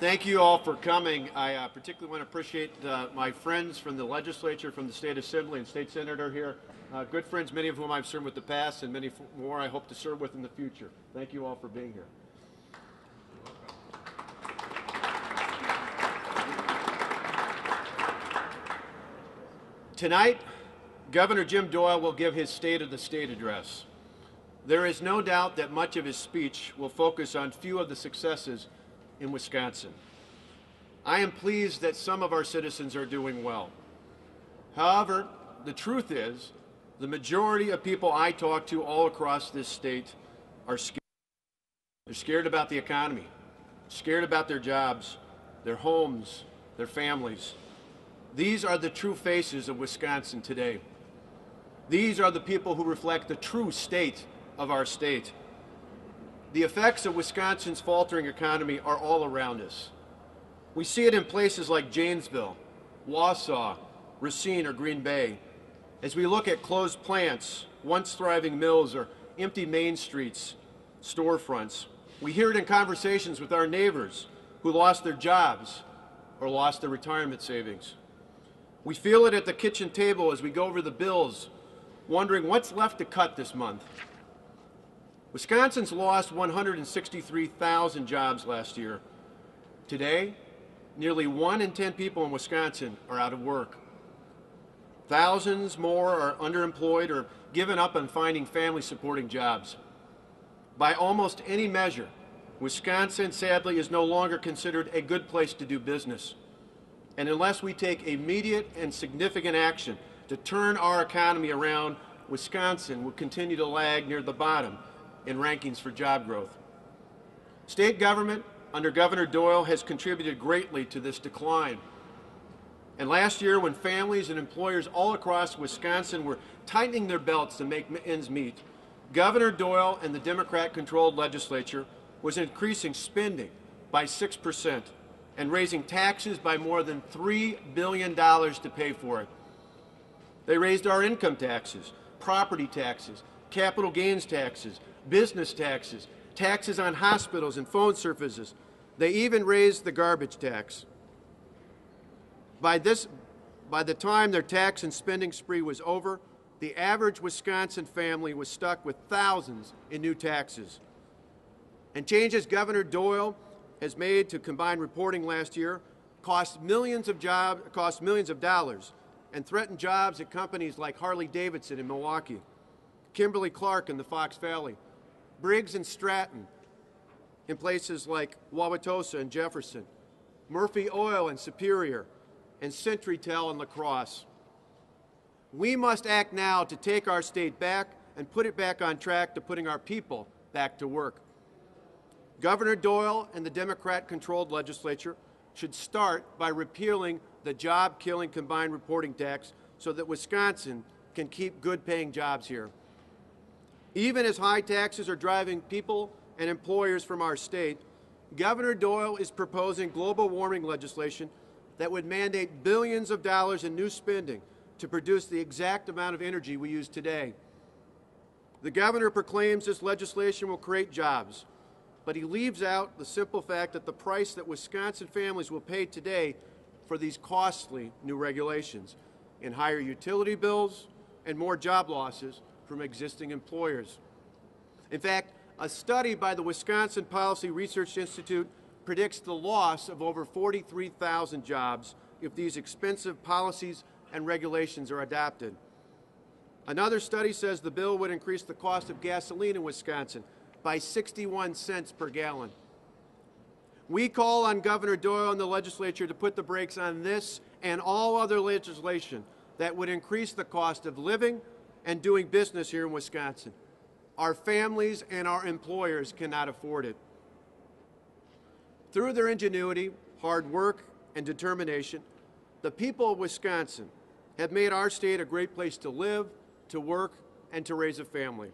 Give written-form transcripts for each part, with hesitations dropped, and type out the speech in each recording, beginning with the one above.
Thank you all for coming. I particularly want to appreciate my friends from the legislature, from the State Assembly and State Senator here. Good friends, many of whom I've served with in the past and many more I hope to serve with in the future. Thank you all for being here. Tonight, Governor Jim Doyle will give his State of the State address. There is no doubt that much of his speech will focus on few of the successes in Wisconsin. I am pleased that some of our citizens are doing well. However, the truth is, the majority of people I talk to all across this state are scared. They're scared about the economy, scared about their jobs, their homes, their families. These are the true faces of Wisconsin today. These are the people who reflect the true state of our state. The effects of Wisconsin's faltering economy are all around us. We see it in places like Janesville, Wausau, Racine, or Green Bay. As we look at closed plants, once thriving mills, or empty main streets, storefronts, we hear it in conversations with our neighbors who lost their jobs or lost their retirement savings. We feel it at the kitchen table as we go over the bills, wondering what's left to cut this month. Wisconsin's lost 163,000 jobs last year. Today, nearly 1 in 10 people in Wisconsin are out of work. Thousands more are underemployed or given up on finding family-supporting jobs. By almost any measure, Wisconsin, sadly, is no longer considered a good place to do business. And unless we take immediate and significant action to turn our economy around, Wisconsin will continue to lag near the bottom in rankings for job growth. State government under Governor Doyle has contributed greatly to this decline. And last year, when families and employers all across Wisconsin were tightening their belts to make ends meet, Governor Doyle and the Democrat-controlled legislature was increasing spending by 6% and raising taxes by more than $3 billion to pay for it. They raised our income taxes, property taxes, capital gains taxes, business taxes, taxes on hospitals and phone services. They even raised the garbage tax. By the time their tax and spending spree was over, the average Wisconsin family was stuck with thousands in new taxes. And changes Governor Doyle has made to combined reporting last year cost millions of dollars and threatened jobs at companies like Harley-Davidson in Milwaukee, Kimberly-Clark in the Fox Valley, Briggs and Stratton in places like Wauwatosa and Jefferson, Murphy Oil in Superior, and CenturyTel in La Crosse. We must act now to take our state back and put it back on track to putting our people back to work. Governor Doyle and the Democrat-controlled legislature should start by repealing the job-killing combined reporting tax so that Wisconsin can keep good-paying jobs here. Even as high taxes are driving people and employers from our state, Governor Doyle is proposing global warming legislation that would mandate billions of dollars in new spending to produce the exact amount of energy we use today. The governor proclaims this legislation will create jobs, but he leaves out the simple fact that the price that Wisconsin families will pay today for these costly new regulations in higher utility bills and more job losses from existing employers. In fact, a study by the Wisconsin Policy Research Institute predicts the loss of over 43,000 jobs if these expensive policies and regulations are adopted. Another study says the bill would increase the cost of gasoline in Wisconsin by 61 cents per gallon. We call on Governor Doyle and the legislature to put the brakes on this and all other legislation that would increase the cost of living and doing business here in Wisconsin. Our families and our employers cannot afford it. Through their ingenuity, hard work, and determination, the people of Wisconsin have made our state a great place to live, to work, and to raise a family.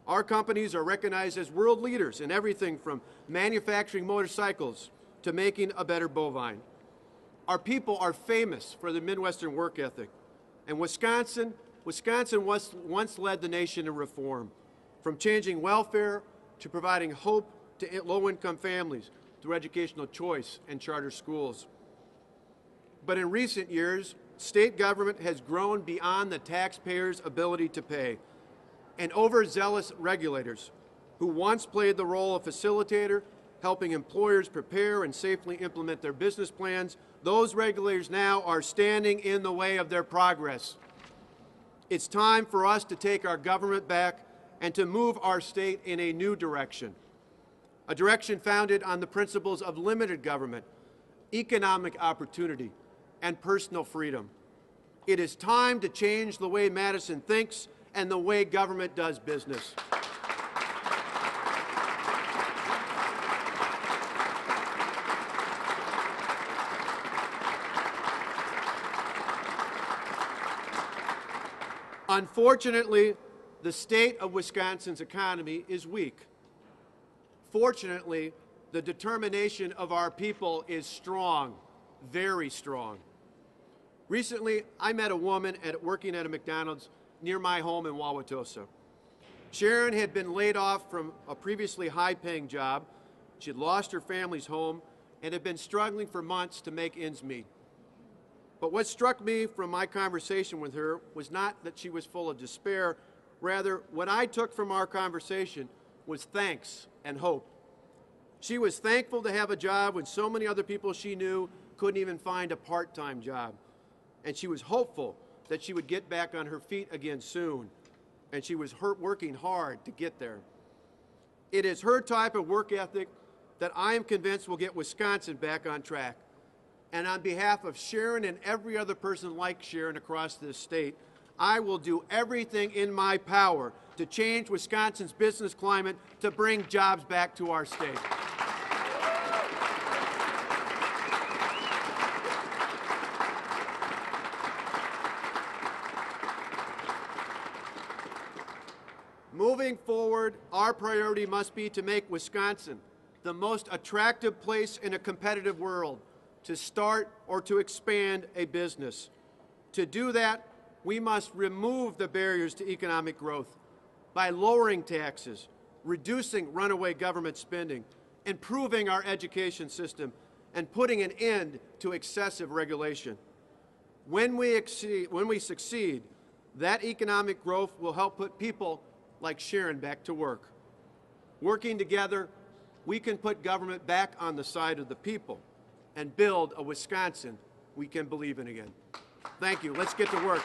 Our companies are recognized as world leaders in everything from manufacturing motorcycles to making a better bovine. Our people are famous for their Midwestern work ethic, and Wisconsin once led the nation in reform, from changing welfare to providing hope to low-income families, through educational choice and charter schools. But in recent years, state government has grown beyond the taxpayer's ability to pay, and overzealous regulators who once played the role of facilitator, helping employers prepare and safely implement their business plans, those regulators now are standing in the way of their progress. It's time for us to take our government back and to move our state in a new direction, a direction founded on the principles of limited government, economic opportunity, and personal freedom. It is time to change the way Madison thinks and the way government does business. Unfortunately, the state of Wisconsin's economy is weak. Fortunately, the determination of our people is strong, very strong. Recently, I met a woman working at a McDonald's near my home in Wauwatosa. Sharon had been laid off from a previously high-paying job. She had lost her family's home and had been struggling for months to make ends meet. But what struck me from my conversation with her was not that she was full of despair. Rather, what I took from our conversation was thanks and hope. She was thankful to have a job when so many other people she knew couldn't even find a part-time job. And she was hopeful that she would get back on her feet again soon. And she was working hard to get there. It is her type of work ethic that I am convinced will get Wisconsin back on track. And on behalf of Sharon and every other person like Sharon across this state, I will do everything in my power to change Wisconsin's business climate to bring jobs back to our state. Moving forward, our priority must be to make Wisconsin the most attractive place in a competitive world to start or to expand a business. To do that, we must remove the barriers to economic growth by lowering taxes, reducing runaway government spending, improving our education system, and putting an end to excessive regulation. When we succeed, that economic growth will help put people like Sharon back to work. Working together, we can put government back on the side of the people and build a Wisconsin we can believe in again. Thank you. Let's get to work.